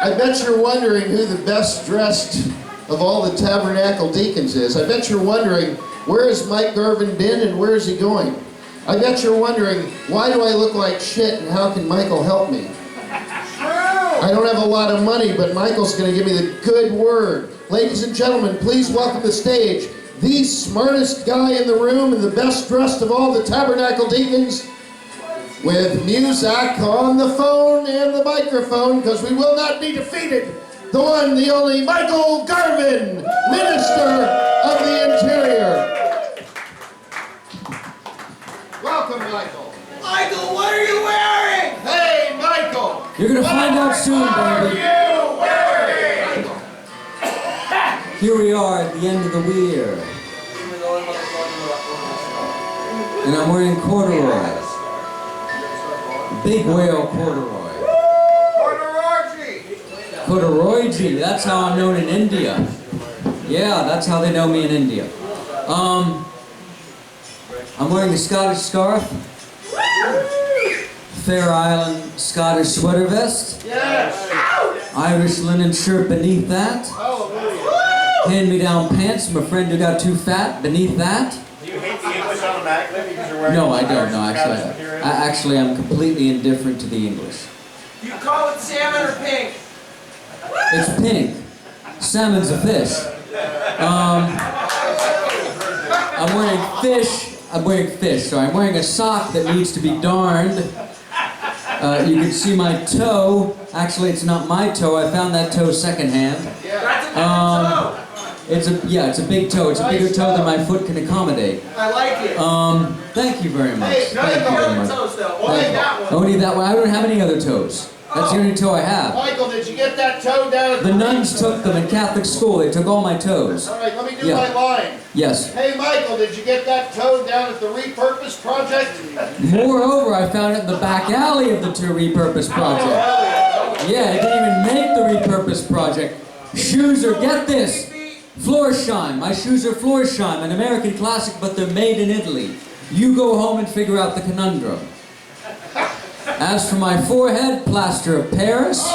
I bet you're wondering who the best dressed of all the Tabernacle deacons is. I bet you're wondering, where has Mike Garvin been and where is he going? I bet you're wondering, why do I look like shit and how can Michael help me? I don't have a lot of money, but Michael's going to give me the good word. Ladies and gentlemen, please welcome to the stage the smartest guy in the room and the best dressed of all the Tabernacle deacons, with music on the phone and the microphone, because we will not be defeated, the one, the only, Michael Garvin, Minister of the Interior. Welcome, Michael. Michael, what are you wearing? Hey, Michael. You're gonna find out soon, baby. What are you wearing? Here we are at the end of the weir. And I'm wearing corduroy. Big whale corduroy. Corduroy, that's how I'm known in India. Yeah, that's how they know me in India. I'm wearing a Scottish scarf. Fair Island Scottish sweater vest. Yes. Irish linen shirt beneath that. Hand-me-down pants from a friend who got too fat beneath that. Do you hate the English automatically because you're wearing No, I don't. No, actually, I'm completely indifferent to the English. Do you call it salmon or pink? It's pink. Salmon's a fish. I'm wearing fish. So I'm wearing a sock that needs to be darned. You can see my toe. Actually, it's not my toe. I found that toe secondhand. That's a good toe. It's a big toe. It's a bigger toe than my foot can accommodate. I like it. Thank you very much. Hey, none of Thank the you very other much. toes though. Only that one. Only that one. I don't have any other toes. That's the only toe I have. Michael, did you get that toe down at The nuns took them in Catholic school. They took all my toes. All right, let me do my line. Yes. Hey, Michael, did you get that toe down at the Repurpose Project? Moreover, I found it in the back alley of the Repurpose Project. Yeah, it didn't even make the Repurpose Project. Shoes are, get this, Florsheim. My shoes are Florsheim, an American classic, but they're made in Italy. You go home and figure out the conundrum. As for my forehead, plaster of Paris.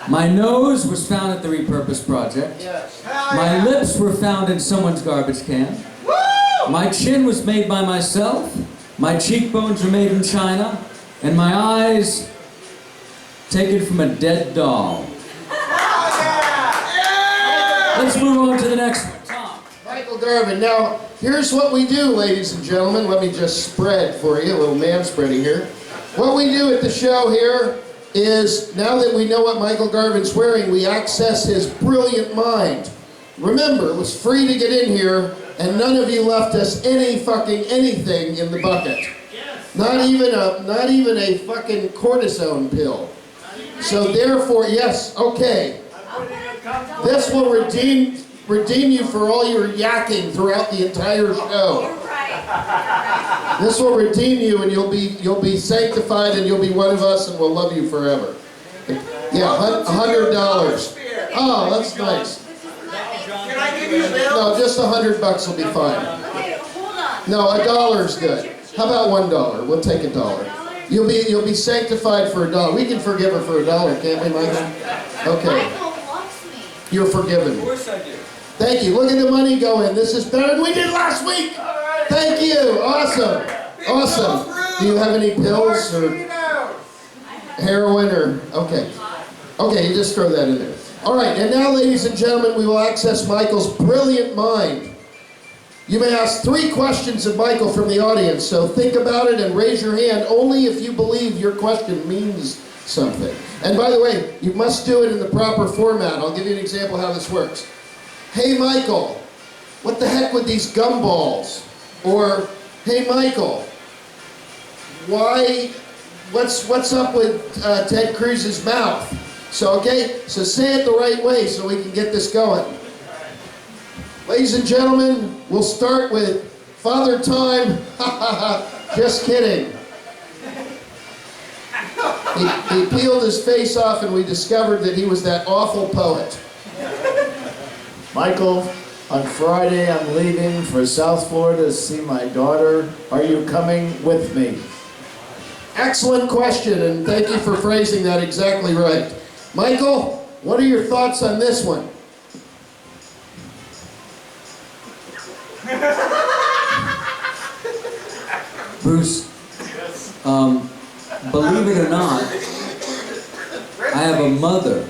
My nose was found at the Repurpose Project. My lips were found in someone's garbage can. My chin was made by myself. My cheekbones were made in China. And my eyes taken from a dead doll. Let's move on to the next one. Tom. Michael Garvin. Now, here's what we do, ladies and gentlemen. Let me just spread for you, a little man spreading here. What we do at the show here is, now that we know what Michael Garvin's wearing, we access his brilliant mind. Remember, it was free to get in here, and none of you left us any fucking anything in the bucket. Not even a fucking cortisone pill. So therefore, yes, okay. This will redeem you for all your yakking throughout the entire show. This will redeem you, and you'll be sanctified, and you'll be one of us, and we'll love you forever. Yeah, $100. Oh, that's nice. Can I give you a bill? No, just $100 will be fine. Hey, hold on. No, $1 good. How about $1? We'll take $1. You'll be sanctified for $1. We can forgive her for $1, can't we, Michael? Okay. Michael wants me. You're forgiven. Of course I do. Thank you. Look at the money go in. This is better than we did last week. Thank you. Awesome. Awesome. Do you have any pills or heroin or... Okay. Okay, you just throw that in there. All right, and now, ladies and gentlemen, we will access Michael's brilliant mind. You may ask 3 questions of Michael from the audience, so think about it and raise your hand only if you believe your question means something. And by the way, you must do it in the proper format. I'll give you an example how this works. Hey, Michael, what the heck with these gumballs? Or, hey, Michael, what's up with Ted Cruz's mouth? So, okay, so say it the right way so we can get this going. Ladies and gentlemen, we'll start with Father Time. Just kidding. He peeled his face off and we discovered that he was that awful poet. Michael, on Friday I'm leaving for South Florida to see my daughter. Are you coming with me? Excellent question, and thank you for phrasing that exactly right. Michael, what are your thoughts on this one? Bruce, believe it or not, I have a mother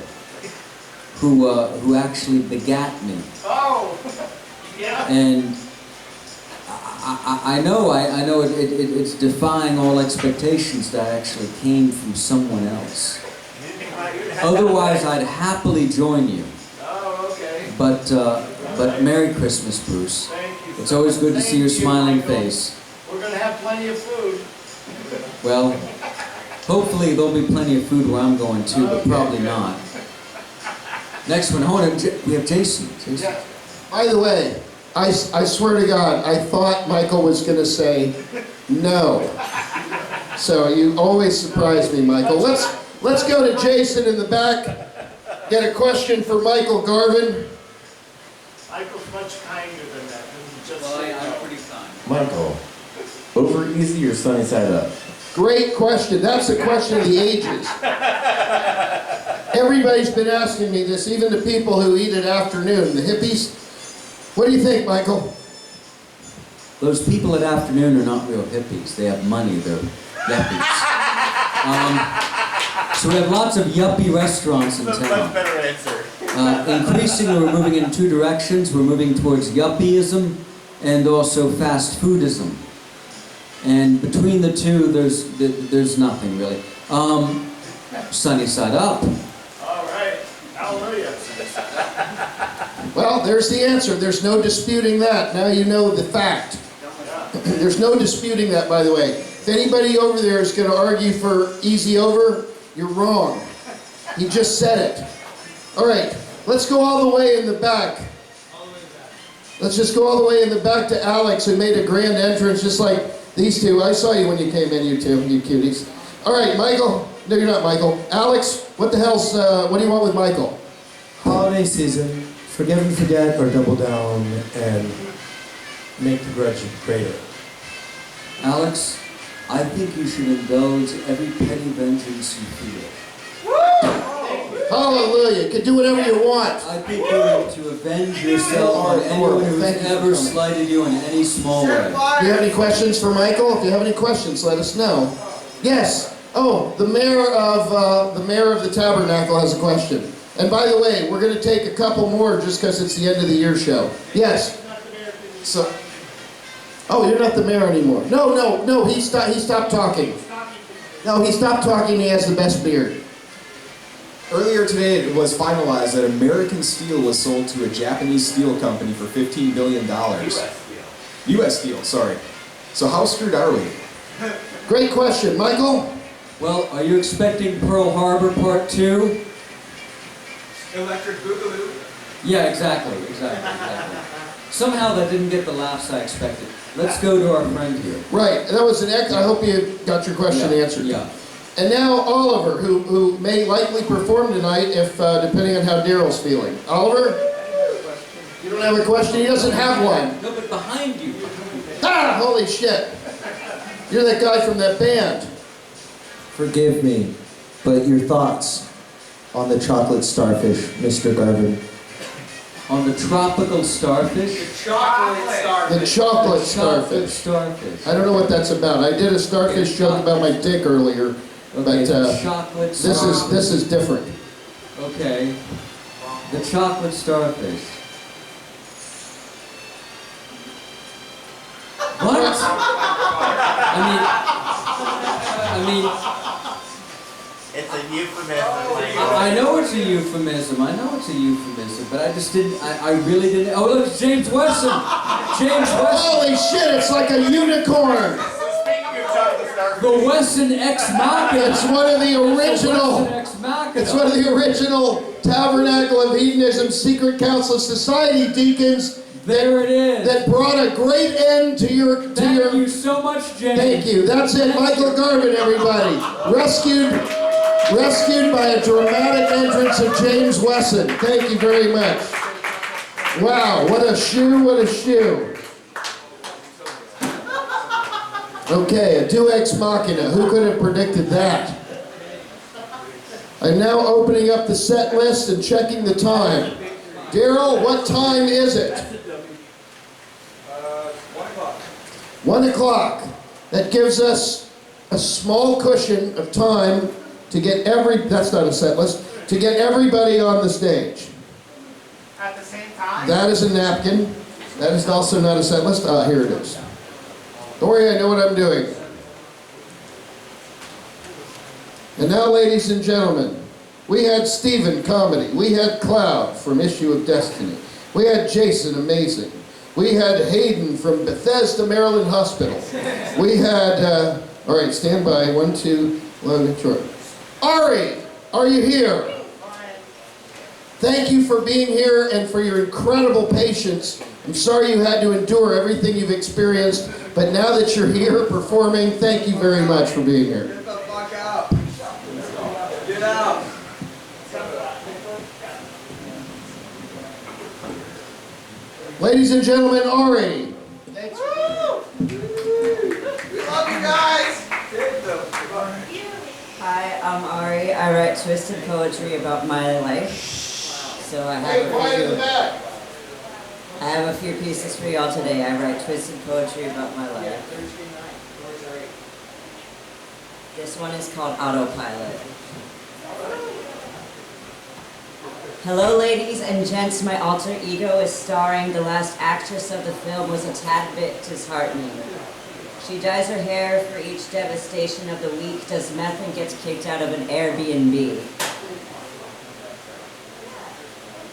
who actually begat me. Oh, yeah. And I know it's defying all expectations that I actually came from someone else. Otherwise, I'd happily join you. Oh, okay. But Merry Christmas, Bruce. Thank you. It's always good to see your Thank you, smiling Michael. face. We're going to have plenty of food. Well, hopefully there'll be plenty of food where I'm going too, but probably not. Next one, hold on, we have Jason. Jason. Yeah. By the way, I swear to God, I thought Michael was going to say no. So you always surprise me, Michael. Let's go to Jason in the back. Get a question for Michael Garvin. Michael's much kinder than that. Just I'm pretty kind. Michael, over easy or sunny side up? Great question. That's a question of the ages. Everybody's been asking me this, even the people who eat at afternoon, the hippies. What do you think, Michael? Those people at afternoon are not real hippies. They have money. They're yuppies. So we have lots of yuppie restaurants in Much town. better answer. Increasingly, we're moving in two directions. We're moving towards yuppieism and also fast foodism. And between the two, there's nothing really. Sunny side up. All right. Hallelujah. Well, there's the answer. There's no disputing that. Now you know the fact. There's no disputing that, by the way. If anybody over there is going to argue for easy over, you're wrong. He just said it. All right, let's go all the way in the back. Let's just go all the way in the back to Alex, who made a grand entrance just like these two. I saw you when you came in, you two, you cuties. All right, Michael. No, you're not Michael. Alex, what the hell's, what do you want with Michael? Holiday season, forgive and forget or double down and make the grudge greater. Alex, I think you should indulge every petty vengeance you feel. Hallelujah. You can do whatever you want. I think you need to avenge yourself on anyone who's Thank you for ever coming. slighted you in any small way. Do you have any questions for Michael? If you have any questions, let us know. Yes. Oh, the mayor of the Tabernacle has a question. And by the way, we're going to take a couple more just because it's the end of the year show. Yes. So. Oh, you're not the mayor anymore. No. He stopped talking. No, he stopped talking. He has the best beard. Earlier today, it was finalized that American steel was sold to a Japanese steel company for $15 billion. U.S. steel, sorry. So how screwed are we? Great question. Michael? Well, are you expecting Pearl Harbor Part 2? Electric Boogaloo. Yeah, exactly. Somehow that didn't get the laughs I expected. Let's go to our friend here. Right. That was an I hope you got your question answered. Yeah. And now Oliver, who may likely perform tonight, if depending on how Daryl's feeling. Oliver, you don't have a question. He doesn't have one. No, but behind you. Ah, holy shit! You're that guy from that band. Forgive me, but your thoughts on the chocolate starfish, Mr. Garvin? On the tropical starfish? Chocolate starfish. The chocolate Chocolate starfish. starfish. I don't know what that's about. I did a starfish joke about my dick earlier, Okay, but the chocolate starfish. this is different. Okay. The chocolate starfish. What? I mean, It's a euphemism. I know it's a euphemism. But I just didn't. I really didn't. Oh, look, it's James Wesson. James Wesson. Holy shit! It's like a unicorn. Speaking of chocolate starfish. The Wesson Ex Machina. It's one of the original. Wesson Ex Machina. It's one of the original Tabernacle of Hedonism Secret Council Society deacons There it is. that brought a great end to your. Thank you so much, James. Thank you. That's it. Michael Garvin, everybody. Rescued by a dramatic entrance of James Wesson. Thank you very much. Wow, what a shoe. Okay, a Deus Ex Machina. Who could have predicted that? I'm now opening up the set list and checking the time. Daryl, what time is it? 1 o'clock. 1 o'clock. That gives us a small cushion of time to get that's not a set list, to get everybody on the stage. At the same time? That is a napkin. That is also not a set list. Ah, here it is. Don't worry, I know what I'm doing. And now, ladies and gentlemen, we had Stephen, comedy. We had Cloud from Issue of Destiny. We had Jason, amazing. We had Hayden from Bethesda, Maryland Hospital. We had, all right, stand by. 1, 2, long and short. Ari, are you here? Thank you for being here and for your incredible patience. I'm sorry you had to endure everything you've experienced, but now that you're here performing, thank you very much for being here. Get the fuck out. Get out. Ladies and gentlemen, Ari. Thanks. We love you guys. Get the fuck. Hi, I'm Ari. I write twisted poetry about my life. So I Hey, quiet in the back. have a few pieces for y'all today. I write twisted poetry about my life. This one is called Autopilot. Hello, ladies and gents. My alter ego is starring. The last actress of the film was a tad bit disheartening. She dyes her hair for each devastation of the week, does meth, and gets kicked out of an Airbnb.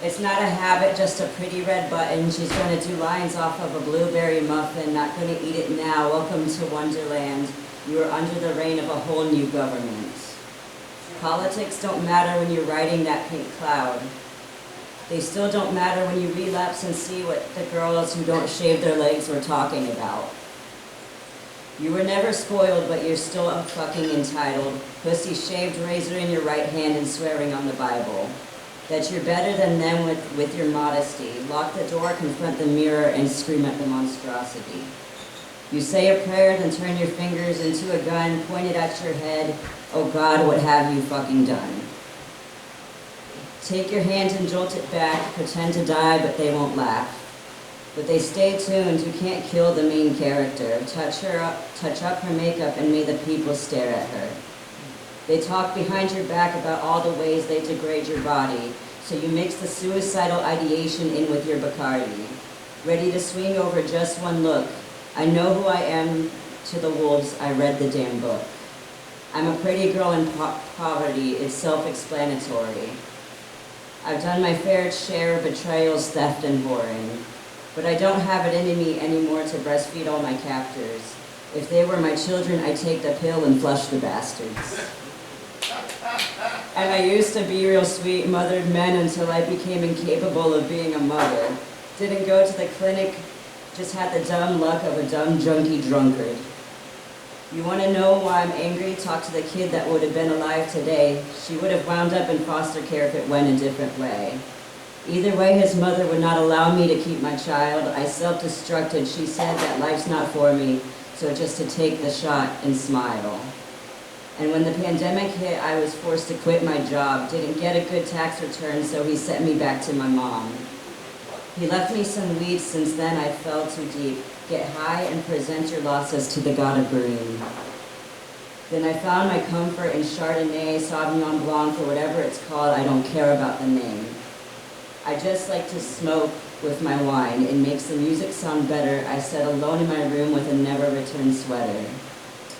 It's not a habit, just a pretty red button. She's going to do lines off of a blueberry muffin, not going to eat it now. Welcome to Wonderland. You are under the reign of a whole new government. Politics don't matter when you're riding that pink cloud. They still don't matter when you relapse and see what the girls who don't shave their legs were talking about. You were never spoiled, but you're still fucking entitled. Pussy shaved razor in your right hand and swearing on the Bible. That you're better than them with your modesty. Lock the door, confront the mirror, and scream at the monstrosity. You say a prayer, then turn your fingers into a gun, point it at your head. Oh God, what have you fucking done? Take your hand and jolt it back, pretend to die, but they won't laugh. But they stay tuned, you can't kill the main character. Touch up her makeup, and may the people stare at her. They talk behind your back about all the ways they degrade your body, so you mix the suicidal ideation in with your Bacardi. Ready to swing over just one look. I know who I am to the wolves, I read the damn book. I'm a pretty girl in poverty, it's self-explanatory. I've done my fair share of betrayals, theft, and whoring. But I don't have it in me anymore to breastfeed all my captors. If they were my children, I'd take the pill and flush the bastards. And I used to be real sweet, mothered men until I became incapable of being a mother. Didn't go to the clinic, just had the dumb luck of a dumb junkie drunkard. You want to know why I'm angry? Talk to the kid that would have been alive today. She would have wound up in foster care if it went a different way. Either way, his mother would not allow me to keep my child. I self-destructed. She said that life's not for me, so just to take the shot and smile. And when the pandemic hit, I was forced to quit my job. Didn't get a good tax return, so he sent me back to my mom. He left me some weed. Since then, I fell too deep. Get high and present your losses to the god of green. Then I found my comfort in Chardonnay, Sauvignon Blanc, or whatever it's called. I don't care about the name. I just like to smoke with my wine. It makes the music sound better. I sat alone in my room with a never-return sweater.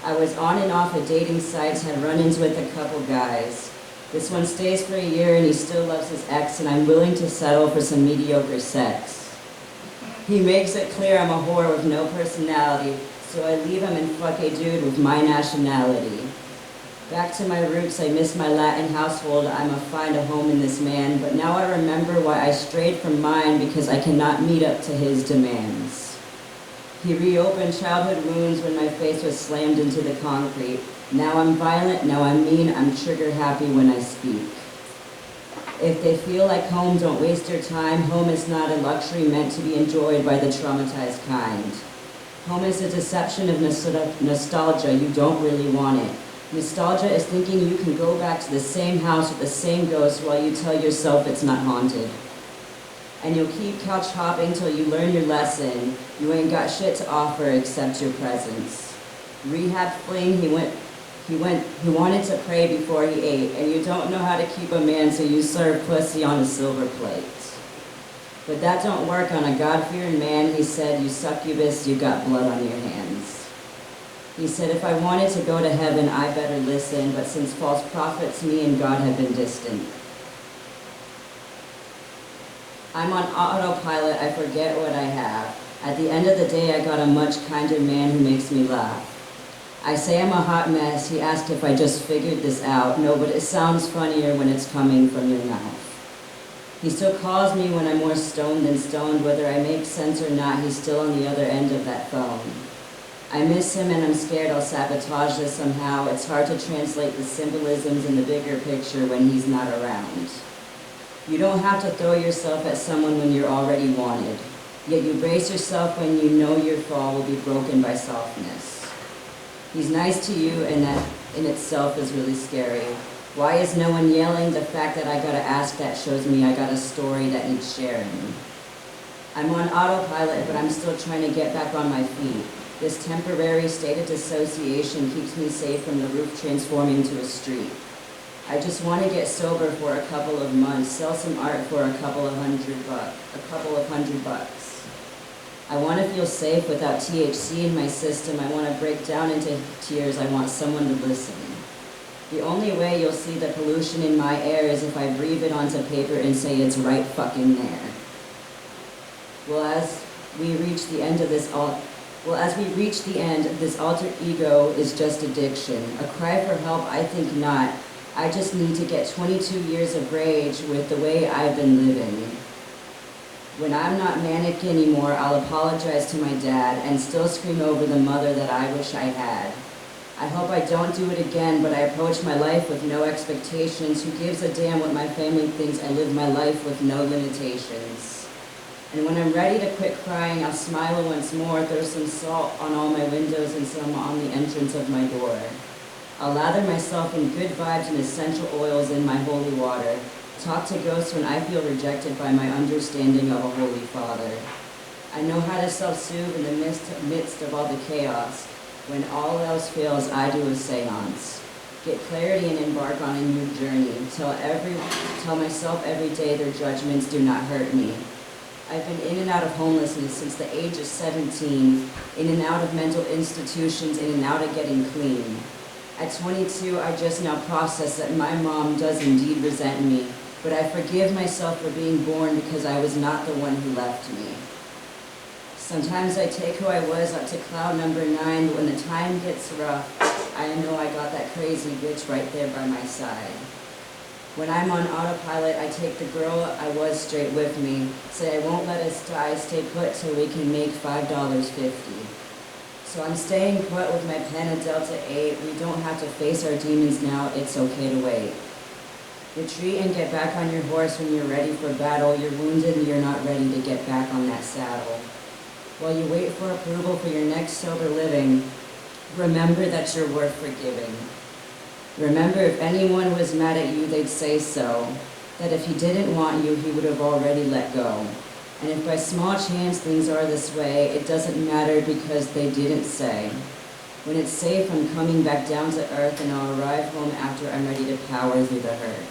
I was on and off of dating sites, had run-ins with a couple guys. This one stays for a year and he still loves his ex, and I'm willing to settle for some mediocre sex. He makes it clear I'm a whore with no personality, so I leave him and fuck a dude with my nationality. Back to my roots, I miss my Latin household. I'ma find a home in this man, but now I remember why I strayed from mine, because I cannot meet up to his demands. He reopened childhood wounds when my face was slammed into the concrete. Now I'm violent, now I'm mean, I'm trigger happy when I speak. If they feel like home, don't waste your time. Home is not a luxury meant to be enjoyed by the traumatized kind. Home is a deception of nostalgia, you don't really want it. Nostalgia is thinking you can go back to the same house with the same ghost while you tell yourself it's not haunted. And you'll keep couch hopping till you learn your lesson. You ain't got shit to offer except your presence. Rehab fling, he wanted to pray before he ate, and you don't know how to keep a man, so you serve pussy on a silver plate. But that don't work on a God-fearing man. He said, you succubus, you got blood on your hands. He said, if I wanted to go to heaven, I better listen, but since false prophets, me and God have been distant. I'm on autopilot, I forget what I have. At the end of the day, I got a much kinder man who makes me laugh. I say I'm a hot mess. He asked if I just figured this out. No, but it sounds funnier when it's coming from your mouth. He still calls me when I'm more stoned than stoned. Whether I make sense or not, he's still on the other end of that phone. I miss him and I'm scared I'll sabotage this somehow. It's hard to translate the symbolisms in the bigger picture when he's not around. You don't have to throw yourself at someone when you're already wanted. Yet you brace yourself when you know your fall will be broken by softness. He's nice to you, and that in itself is really scary. Why is no one yelling? The fact that I gotta ask that shows me I got a story that needs sharing. I'm on autopilot, but I'm still trying to get back on my feet. This temporary state of dissociation keeps me safe from the roof transforming to a street. I just want to get sober for a couple of months, sell some art for a couple of hundred bucks. I want to feel safe without THC in my system. I want to break down into tears. I want someone to listen. The only way you'll see the pollution in my air is if I breathe it onto paper and say it's right fucking there. Well, as we reach the end, this alter ego is just addiction. A cry for help, I think not. I just need to get 22 years of rage with the way I've been living. When I'm not manic anymore, I'll apologize to my dad and still scream over the mother that I wish I had. I hope I don't do it again, but I approach my life with no expectations. Who gives a damn what my family thinks? I live my life with no limitations. And when I'm ready to quit crying, I'll smile once more, throw some salt on all my windows and some on the entrance of my door. I'll lather myself in good vibes and essential oils in my holy water. Talk to ghosts when I feel rejected by my understanding of a holy father. I know how to self-soothe in the midst of all the chaos. When all else fails, I do a seance. Get clarity and embark on a new journey. Tell myself every day their judgments do not hurt me. I've been in and out of homelessness since the age of 17, in and out of mental institutions, in and out of getting clean. At 22, I just now process that my mom does indeed resent me, but I forgive myself for being born because I was not the one who left me. Sometimes I take who I was up to cloud number 9, but when the time gets rough, I know I got that crazy bitch right there by my side. When I'm on autopilot, I take the girl I was straight with me, say I won't let us die, stay put till we can make $5.50. So I'm staying put with my pen of Delta 8. We don't have to face our demons now, it's okay to wait. Retreat and get back on your horse when you're ready for battle. You're wounded and you're not ready to get back on that saddle. While you wait for approval for your next sober living, remember that you're worth forgiving. Remember, if anyone was mad at you, they'd say so. That if he didn't want you, he would have already let go. And if by small chance things are this way, it doesn't matter because they didn't say. When it's safe, I'm coming back down to earth and I'll arrive home after I'm ready to power through the hurt.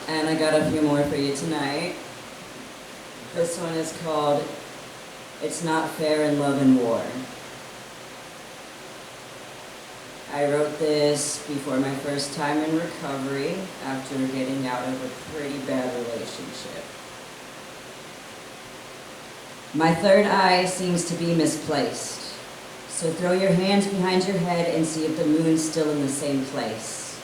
And I got a few more for you tonight. This one is called It's Not Fair in Love and War. I wrote this before my first time in recovery after getting out of a pretty bad relationship. My third eye seems to be misplaced. So throw your hands behind your head and see if the moon's still in the same place.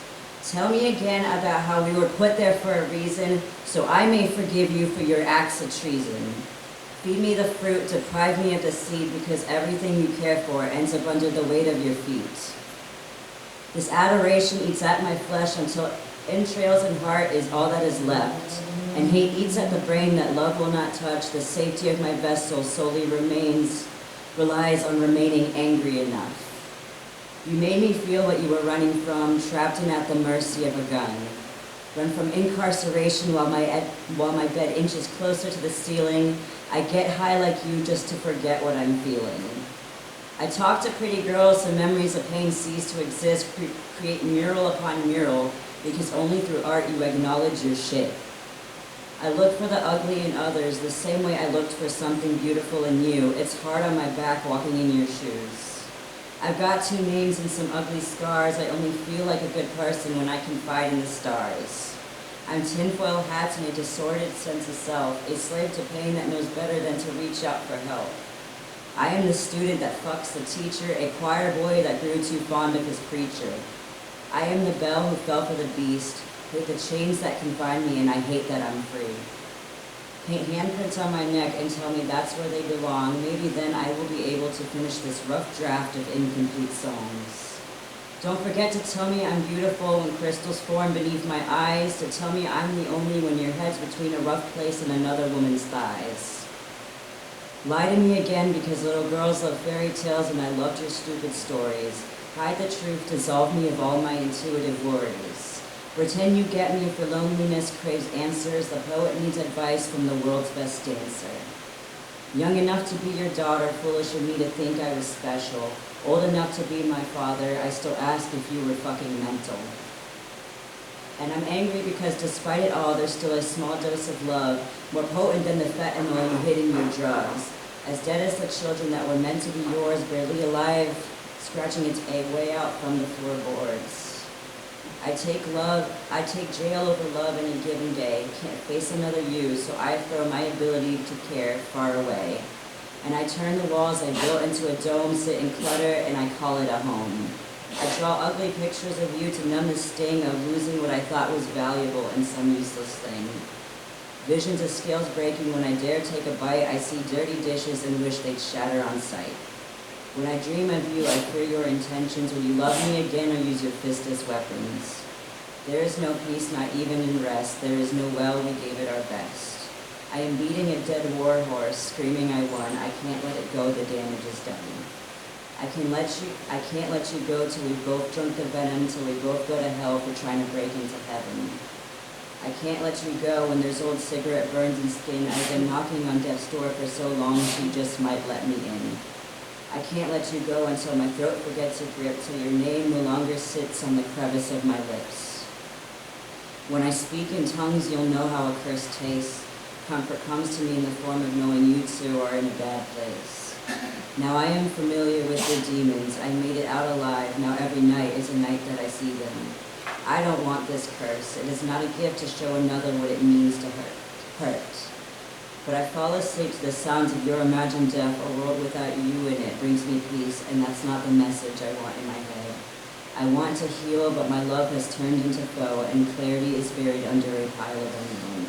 Tell me again about how we were put there for a reason, so I may forgive you for your acts of treason. Feed me the fruit, deprive me of the seed, because everything you care for ends up under the weight of your feet. This adoration eats at my flesh until Entrails and heart is all that is left, and hate eats at the brain that love will not touch. The safety of my vessel solely relies on remaining angry enough. You made me feel what you were running from, trapped and at the mercy of a gun. Run from incarceration while my bed inches closer to the ceiling. I get high like you just to forget what I'm feeling. I talk to pretty girls so memories of pain cease to exist, create mural upon mural, because only through art you acknowledge your shit. I look for the ugly in others the same way I looked for something beautiful in you. It's hard on my back walking in your shoes. I've got 2 names and some ugly scars. I only feel like a good person when I confide in the stars. I'm tinfoil hats and a disordered sense of self, a slave to pain that knows better than to reach out for help. I am the student that fucks the teacher, a choir boy that grew too fond of his preacher. I am the bell who fell for the beast, hate the chains that confine me, and I hate that I'm free. Paint handprints on my neck and tell me that's where they belong. Maybe then I will be able to finish this rough draft of incomplete songs. Don't forget to tell me I'm beautiful when crystals form beneath my eyes, to tell me I'm the only when your head's between a rough place and another woman's thighs. Lie to me again because little girls love fairy tales and I loved your stupid stories. Hide the truth, dissolve me of all my intuitive worries. Pretend you get me for loneliness craves answers. The poet needs advice from the world's best dancer. Young enough to be your daughter, foolish of me to think I was special. Old enough to be my father, I still ask if you were fucking mental. And I'm angry because despite it all, there's still a small dose of love, more potent than the fentanyl you hid in your drugs. As dead as the children that were meant to be yours, barely alive, scratching its way out from the floorboards. I take jail over love any given day, can't face another you, so I throw my ability to care far away. And I turn the walls I built into a dome, sit in clutter, and I call it a home. I draw ugly pictures of you to numb the sting of losing what I thought was valuable in some useless thing. Visions of scales breaking when I dare take a bite, I see dirty dishes and wish they'd shatter on sight. When I dream of you, I fear your intentions. Will you love me again or use your fist as weapons? There is no peace, not even in rest. There is no well, we gave it our best. I am beating a dead war horse, screaming I won. I can't let it go, the damage is done. I can't let you go till we both drunk the venom, till we both go to hell for trying to break into heaven. I can't let you go when there's old cigarette burns and skin. I've been knocking on death's door for so long, she just might let me in. I can't let you go until my throat forgets a grip, till your name no longer sits on the crevice of my lips. When I speak in tongues, you'll know how a curse tastes. Comfort comes to me in the form of knowing you two are in a bad place. Now I am familiar with your demons. I made it out alive. Now every night is a night that I see them. I don't want this curse. It is not a gift to show another what it means to hurt. But I fall asleep to the sounds of your imagined death. A world without you in it brings me peace, and that's not the message I want in my head. I want to heal, but my love has turned into foe, and clarity is buried under a pile of unknown.